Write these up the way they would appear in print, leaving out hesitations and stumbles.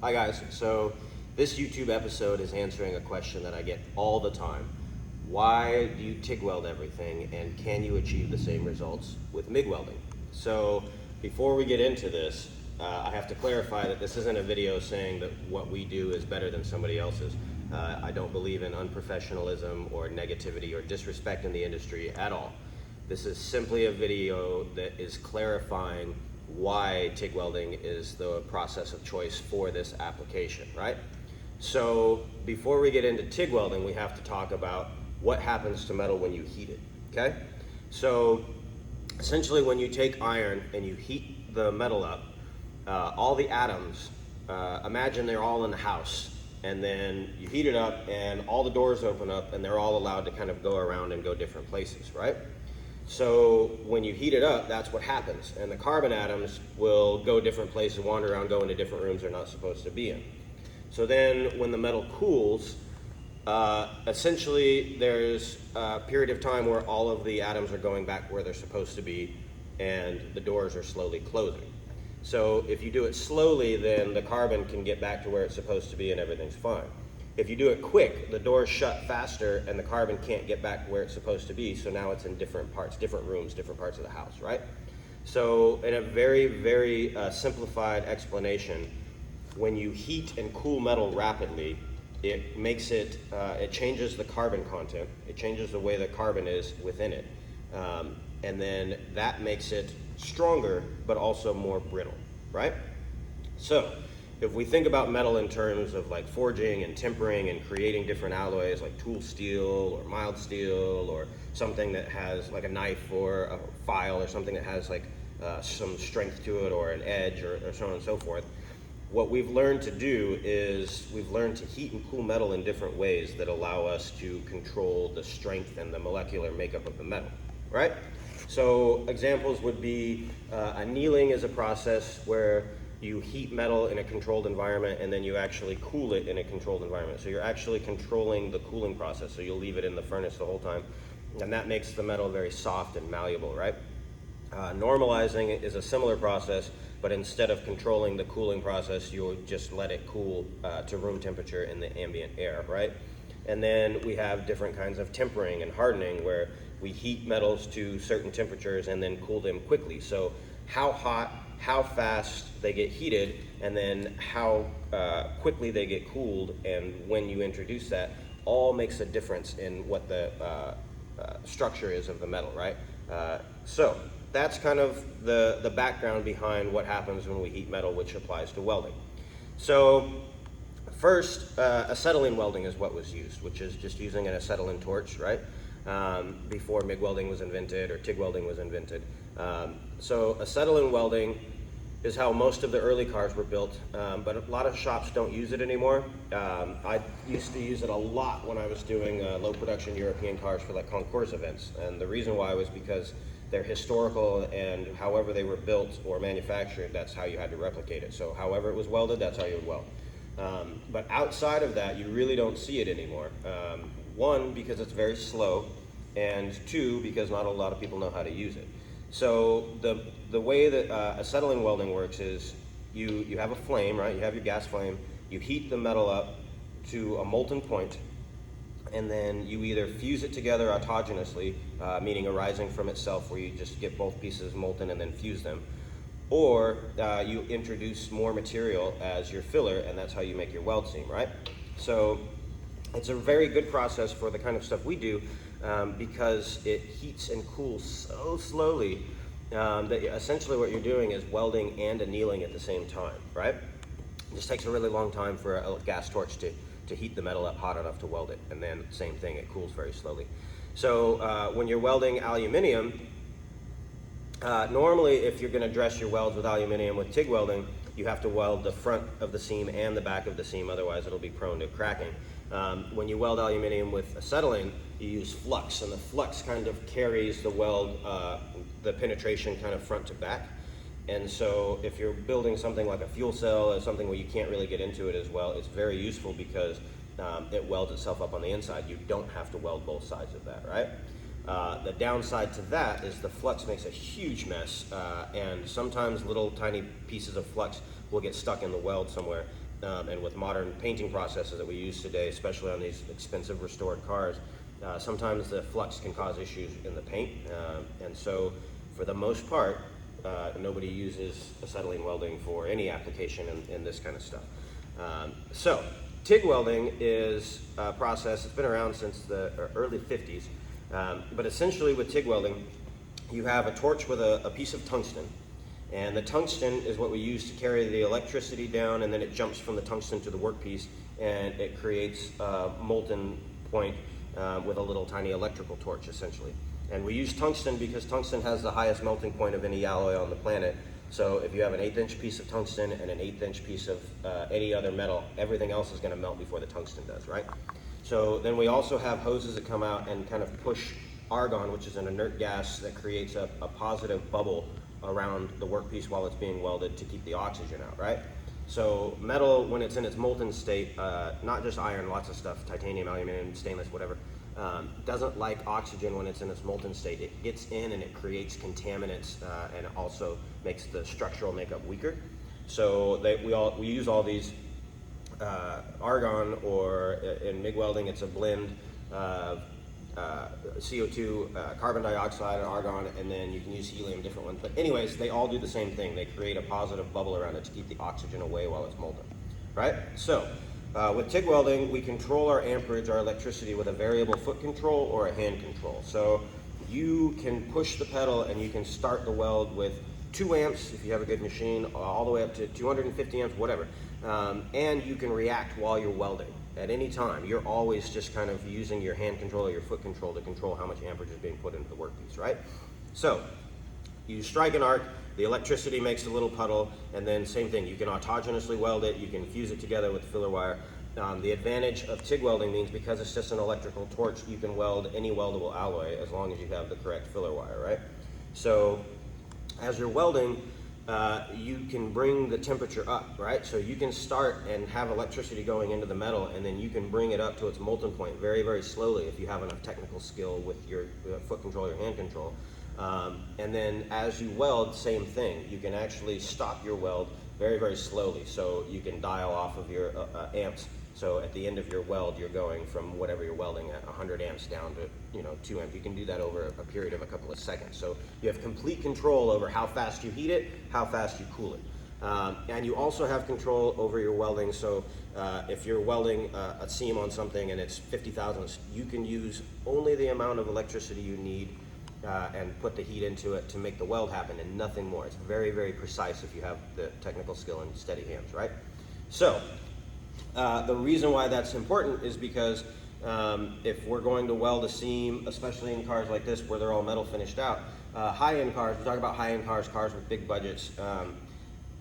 Hi guys, so this YouTube episode is answering a question that I get all the time. Why do you TIG weld everything, and can you achieve the same results with MIG welding? So before we get into this, I have to clarify that this isn't a video saying that what we do is better than somebody else's. I don't believe in unprofessionalism or negativity or disrespect in the industry at all. This is simply a video that is clarifying why TIG welding is the process of choice for this application, right? So before we get into TIG welding, we have to talk about what happens to metal when you heat it, okay? So essentially when you take iron and you heat the metal up, all the atoms, imagine they're all in the house, and then you heat it up and all the doors open up and they're all allowed to kind of go around and go different places, right? So when you heat it up, that's what happens. And the carbon atoms will go different places, wander around, go into different rooms they're not supposed to be in. So then when the metal cools, essentially there's a period of time where all of the atoms are going back where they're supposed to be and the doors are slowly closing. So if you do it slowly, then the carbon can get back to where it's supposed to be and everything's fine. If you do it quick, the doors shut faster and the carbon can't get back where it's supposed to be, so now it's in different parts, different rooms, different parts of the house, right? So in a very, very simplified explanation, when you heat and cool metal rapidly, it makes it, it changes the carbon content, it changes the way the carbon is within it, and then that makes it stronger but also more brittle, right? So if we think about metal in terms of like forging and tempering and creating different alloys like tool steel or mild steel or something that has like a knife or a file or something that has like some strength to it or an edge or so on and so forth, what we've learned to do is we've learned to heat and cool metal in different ways that allow us to control the strength and the molecular makeup of the metal, right? So examples would be annealing is a process where you heat metal in a controlled environment and then you actually cool it in a controlled environment. So you're actually controlling the cooling process. So you'll leave it in the furnace the whole time, and that makes the metal very soft and malleable, right? Normalizing is a similar process, but instead of controlling the cooling process, you'll just let it cool to room temperature in the ambient air, right? And then we have different kinds of tempering and hardening where we heat metals to certain temperatures and then cool them quickly. So how hot, how fast they get heated, and then how quickly they get cooled, and when you introduce that, all makes a difference in what the structure is of the metal, right? So that's kind of the background behind what happens when we heat metal, which applies to welding. So first, acetylene welding is what was used, which is just using an acetylene torch, right? Before MIG welding was invented or TIG welding was invented. So acetylene welding is how most of the early cars were built, but a lot of shops don't use it anymore. I used to use it a lot when I was doing low production European cars for like concours events, and the reason why was because they're historical, and however they were built or manufactured, that's how you had to replicate it. So however it was welded, that's how you would weld. But outside of that, you really don't see it anymore. One, because it's very slow, and two, because not a lot of people know how to use it. So the way that acetylene welding works is you have a flame, right? You have your gas flame, you heat the metal up to a molten point, and then you either fuse it together autogenously, meaning arising from itself, where you just get both pieces molten and then fuse them, or you introduce more material as your filler, and that's how you make your weld seam, right? So it's a very good process for the kind of stuff we do, because it heats and cools so slowly that essentially what you're doing is welding and annealing at the same time, right? It just takes a really long time for a gas torch to heat the metal up hot enough to weld it, and then same thing, it cools very slowly. So when you're welding aluminum, normally if you're going to dress your welds with aluminum with TIG welding, you have to weld the front of the seam and the back of the seam, otherwise it'll be prone to cracking. When you weld aluminum with acetylene, you use flux, and the flux kind of carries the weld, the penetration kind of front to back. And so if you're building something like a fuel cell or something where you can't really get into it as well, it's very useful because it welds itself up on the inside. You don't have to weld both sides of that, right? The downside to that is the flux makes a huge mess, and sometimes little tiny pieces of flux will get stuck in the weld somewhere. and with modern painting processes that we use today, especially on these expensive restored cars, sometimes the flux can cause issues in the paint. And so for the most part, nobody uses acetylene welding for any application in this kind of stuff. So TIG welding is a process, it's been around since the early 50s, but essentially with TIG welding, you have a torch with a piece of tungsten, and the tungsten is what we use to carry the electricity down, and then it jumps from the tungsten to the workpiece, and it creates a molten point with a little tiny electrical torch, essentially. And we use tungsten because tungsten has the highest melting point of any alloy on the planet. So if you have an 1/8" piece of tungsten and an 1/8" piece of any other metal, everything else is going to melt before the tungsten does, right? So then we also have hoses that come out and kind of push argon, which is an inert gas that creates a positive bubble around the workpiece while it's being welded to keep the oxygen out, right? So metal, when it's in its molten state, not just iron, lots of stuff, titanium, aluminum, stainless, whatever, doesn't like oxygen when it's in its molten state. It gets in and it creates contaminants, and it also makes the structural makeup weaker. So we use all these argon, or in MIG welding, it's a blend of CO2, carbon dioxide, and argon, and then you can use helium, different ones. But anyways, they all do the same thing. They create a positive bubble around it to keep the oxygen away while it's molten, right? So with TIG welding, we control our amperage, our electricity, with a variable foot control or a hand control. So you can push the pedal and you can start the weld with 2 amps if you have a good machine, all the way up to 250 amps, whatever. And you can react while you're welding at any time. You're always just kind of using your hand control or your foot control to control how much amperage is being put into the workpiece, right? So you strike an arc, the electricity makes a little puddle, and then same thing, you can autogenously weld it, you can fuse it together with filler wire. The advantage of TIG welding means because it's just an electrical torch, you can weld any weldable alloy as long as you have the correct filler wire, right? So as you're welding, you can bring the temperature up, right? So you can start and have electricity going into the metal, and then you can bring it up to its molten point very, very slowly if you have enough technical skill with your foot control, your hand control. And then as you weld, same thing. You can actually stop your weld very, very slowly. So you can dial off of your amps. So at the end of your weld, you're going from whatever you're welding at 100 amps down to 2 amps. You can do that over a period of a couple of seconds. So you have complete control over how fast you heat it, how fast you cool it. And you also have control over your welding. So if you're welding a seam on something and it's 50 thousandths, you can use only the amount of electricity you need and put the heat into it to make the weld happen, and nothing more. It's very, very precise if you have the technical skill and steady hands, right? So the reason why that's important is because if we're going to weld a seam, especially in cars like this where they're all metal finished out, high-end cars, we talk about high-end cars, cars with big budgets,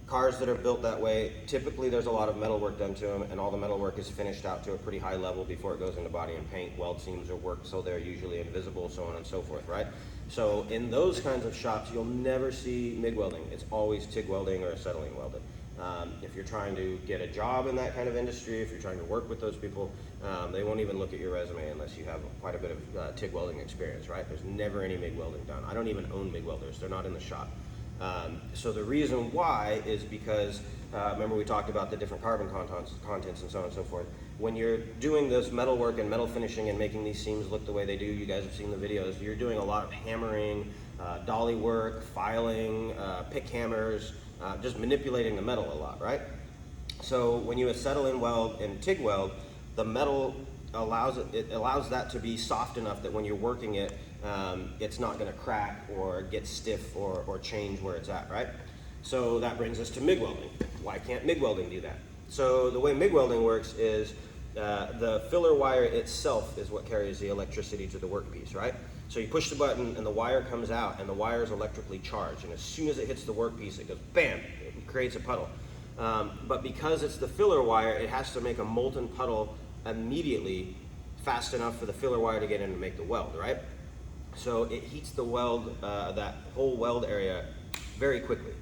cars that are built that way, typically there's a lot of metal work done to them, and all the metal work is finished out to a pretty high level before it goes into body and paint. Weld seams are worked so they're usually invisible, so on and so forth, right? So in those kinds of shops, you'll never see MIG welding. It's always TIG welding or acetylene welding. If you're trying to get a job in that kind of industry, if you're trying to work with those people, they won't even look at your resume unless you have quite a bit of TIG welding experience, right? There's never any MIG welding done. I don't even own MIG welders. They're not in the shop. So the reason why is because, remember we talked about the different carbon contents and so on and so forth. When you're doing this metal work and metal finishing and making these seams look the way they do, you guys have seen the videos, you're doing a lot of hammering, dolly work, filing, pick hammers, just manipulating the metal a lot, right? So when you acetylene weld and TIG weld, the metal allows that to be soft enough that when you're working it, it's not going to crack or get stiff or change where it's at, right? So that brings us to MIG welding. Why can't MIG welding do that? So the way MIG welding works is the filler wire itself is what carries the electricity to the workpiece, right? So you push the button and the wire comes out, and the wire is electrically charged, and as soon as it hits the workpiece, it goes bam, it creates a puddle. But because it's the filler wire, it has to make a molten puddle immediately, fast enough for the filler wire to get in and make the weld, right? So it heats the weld, that whole weld area very quickly.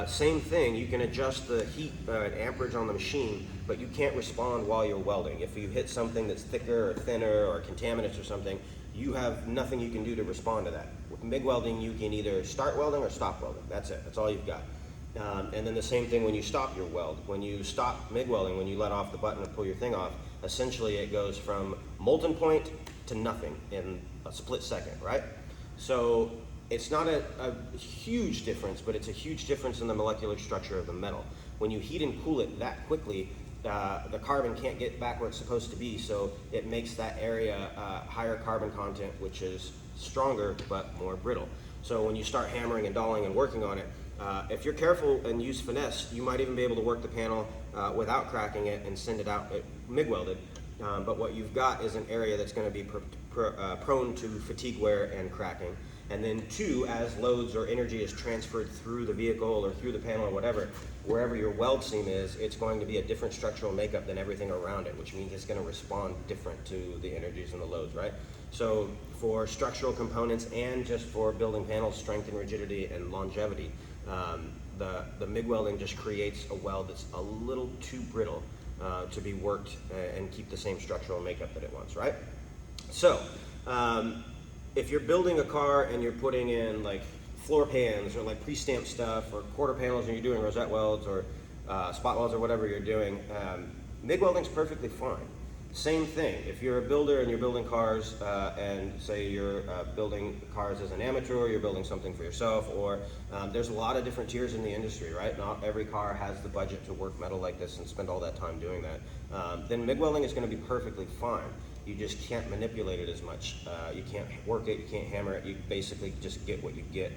Same thing, you can adjust the heat and amperage on the machine, but you can't respond while you're welding. If you hit something that's thicker or thinner or contaminants or something, you have nothing you can do to respond to that. With MIG welding, you can either start welding or stop welding. That's it, that's all you've got. And then the same thing when you stop your weld. When you stop MIG welding, when you let off the button and pull your thing off, essentially it goes from molten point to nothing in a split second, right? So it's not a huge difference, but it's a huge difference in the molecular structure of the metal. When you heat and cool it that quickly, the carbon can't get back where it's supposed to be, so it makes that area higher carbon content, which is stronger but more brittle. So when you start hammering and dolling and working on it, if you're careful and use finesse, you might even be able to work the panel without cracking it and send it out MIG welded. But what you've got is an area that's going to be prone to fatigue wear and cracking. And then two, as loads or energy is transferred through the vehicle or through the panel or whatever, wherever your weld seam is, it's going to be a different structural makeup than everything around it, which means it's going to respond different to the energies and the loads, right? So for structural components and just for building panels, strength and rigidity and longevity, the MIG welding just creates a weld that's a little too brittle to be worked and keep the same structural makeup that it wants, right? So if you're building a car and you're putting in like floor pans or like pre-stamped stuff or quarter panels and you're doing rosette welds or spot welds or whatever you're doing, MIG welding's perfectly fine. Same thing, if you're a builder and you're building cars and say you're building cars as an amateur or you're building something for yourself, or there's a lot of different tiers in the industry, right? Not every car has the budget to work metal like this and spend all that time doing that. Then MIG welding is going to be perfectly fine. You just can't manipulate it as much. You can't work it, you can't hammer it, you basically just get what you get,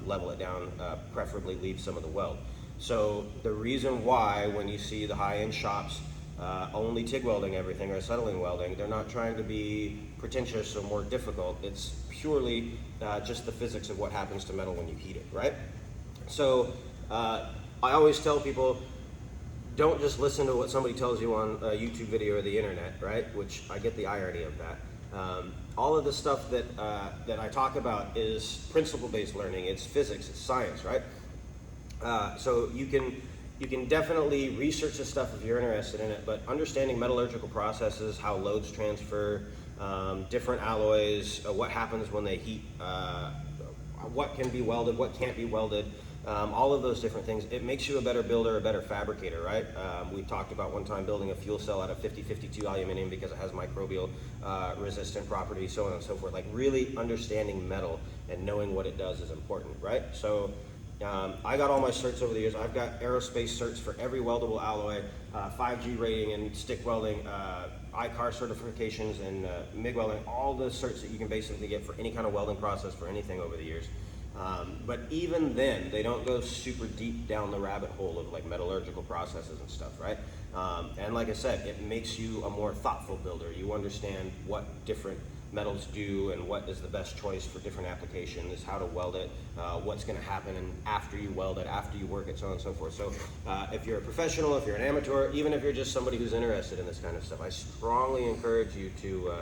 level it down, preferably leave some of the weld. So the reason why when you see the high-end shops only TIG welding everything or acetylene welding, they're not trying to be pretentious or more difficult. It's purely just the physics of what happens to metal when you heat it, right? So I always tell people, don't just listen to what somebody tells you on a YouTube video or the internet, right? Which I get the irony of that. All of the stuff that I talk about is principle-based learning. It's physics, it's science, right? So you can definitely research this stuff if you're interested in it, but understanding metallurgical processes, how loads transfer, different alloys, what happens when they heat, what can be welded, what can't be welded, all of those different things. It makes you a better builder, a better fabricator, right? We talked about one time building a fuel cell out of 5052 aluminum because it has microbial resistant properties, so on and so forth. Like really understanding metal and knowing what it does is important, right? So I got all my certs over the years. I've got aerospace certs for every weldable alloy, 5G rating and stick welding, ICAR certifications and MIG welding, all the certs that you can basically get for any kind of welding process for anything over the years. But even then, they don't go super deep down the rabbit hole of like metallurgical processes and stuff, right? And like I said, it makes you a more thoughtful builder. You understand what different metals do and what is the best choice for different applications, how to weld it, what's going to happen and after you weld it, after you work it, so on and so forth. So if you're a professional, if you're an amateur, even if you're just somebody who's interested in this kind of stuff, I strongly encourage you to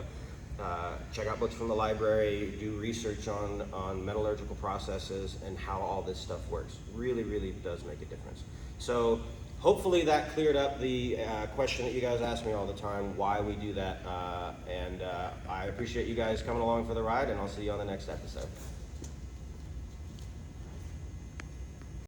check out books from the library, do research on metallurgical processes and how all this stuff works. Really, really does make a difference. So hopefully that cleared up the question that you guys ask me all the time, why we do that. And I appreciate you guys coming along for the ride, and I'll see you on the next episode.